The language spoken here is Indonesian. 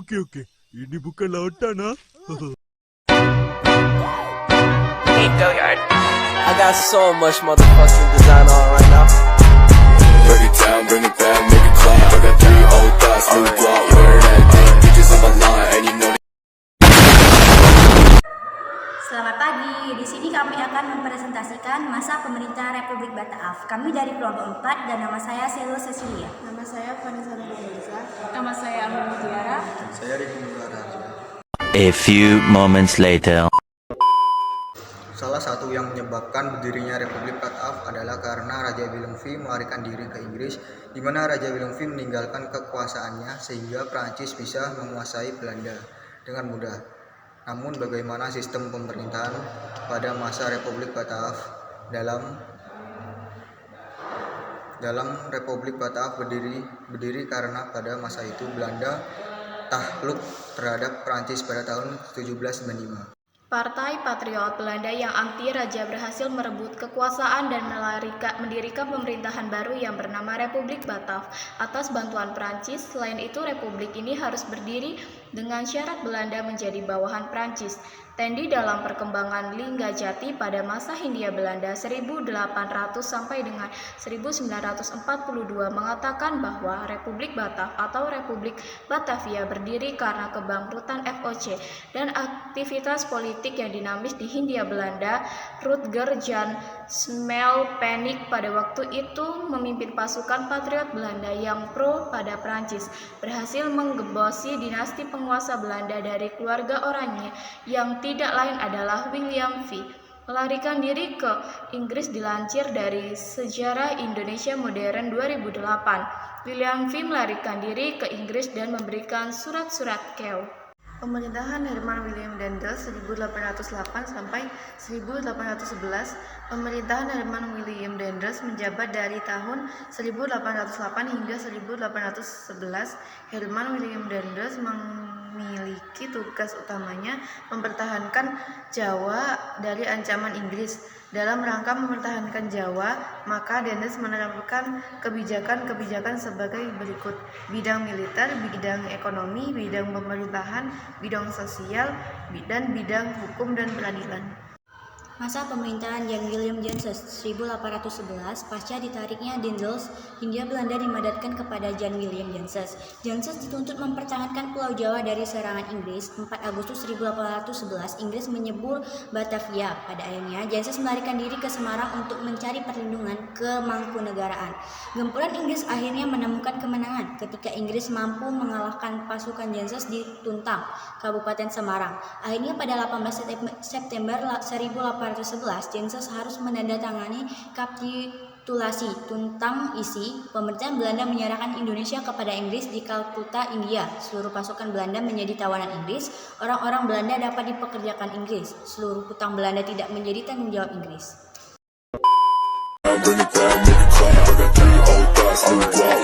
Oke. Ini bukan lautan, ah. Hey, Billiard. I got so much motherfucking design on right now. Break it down, bring it back, make it clap. I got 3 old thoughts, new block, where that thing. Bitches on my line, and you know. Selamat pagi, di sini kami akan mempresentasikan masa pemerintahan Republik Bataaf. Kami dari kelompok 4 dan nama saya Selo Cecilia. Nama saya Vanessa Nurulisa. Nama saya Amin Mutiara. Saya Riki Nugara. A few moments later. Salah satu yang menyebabkan berdirinya Republik Bataaf adalah karena Raja Willem V melarikan diri ke Inggris, di mana Raja Willem V meninggalkan kekuasaannya sehingga Prancis bisa menguasai Belanda dengan mudah. Namun bagaimana sistem pemerintahan pada masa Republik Bataaf? Dalam Republik Bataaf berdiri karena pada masa itu Belanda takluk terhadap Prancis pada tahun 1795. Partai Patriot Belanda yang anti raja berhasil merebut kekuasaan dan mendirikan pemerintahan baru yang bernama Republik Bataaf atas bantuan Prancis. Selain itu, republik ini harus berdiri dengan syarat Belanda menjadi bawahan Prancis. Tendi dalam perkembangan Linggajati pada masa Hindia Belanda 1800 sampai dengan 1942 mengatakan bahwa Republik Bataaf atau Republik Batavia berdiri karena kebangkrutan VOC dan aktivitas politik yang dinamis di Hindia Belanda. Rutger Jan Smelpenninck pada waktu itu memimpin pasukan patriot Belanda yang pro pada Prancis, berhasil menggembosi dinasti penguasa Belanda dari keluarga Oranje yang tidak lain adalah William V. Melarikan diri ke Inggris dilansir dari Sejarah Indonesia Modern 2008. William V melarikan diri ke Inggris dan memberikan surat-surat KEW. Pemerintahan Herman Willem Daendels 1808 sampai 1811. Pemerintahan Herman Willem Daendels menjabat dari tahun 1808 hingga 1811. Herman Willem Daendels memiliki tugas utamanya mempertahankan Jawa dari ancaman Inggris. Dalam rangka mempertahankan Jawa, maka Daendels menerapkan kebijakan-kebijakan sebagai berikut: bidang militer, bidang ekonomi, bidang pemerintahan, bidang sosial, dan bidang hukum dan peradilan. Masa pemerintahan Jan Willem Janssens 1811, pasca ditariknya Daendels, Hindia Belanda dimandatkan kepada Jan Willem Janssens. Janssens dituntut mempertahankan Pulau Jawa dari serangan Inggris. 4 Agustus 1811, Inggris menyebul Batavia. Pada akhirnya, Janssens melarikan diri ke Semarang untuk mencari perlindungan ke Mangkunegaraan. Gempuran Inggris akhirnya menemukan kemenangan ketika Inggris mampu mengalahkan pasukan Janssens di Tuntang, Kabupaten Semarang. Akhirnya pada 18 September 1811, Janssens harus menandatangani kapitulasi Tuntang isi. Pemerintahan Belanda menyerahkan Indonesia kepada Inggris di Kalkuta, India. Seluruh pasukan Belanda menjadi tawanan Inggris. Orang-orang Belanda dapat dipekerjakan Inggris. Seluruh hutang Belanda tidak menjadi tanggung jawab Inggris. Bring it down, make it clap. I got 3 old thoughts, new block,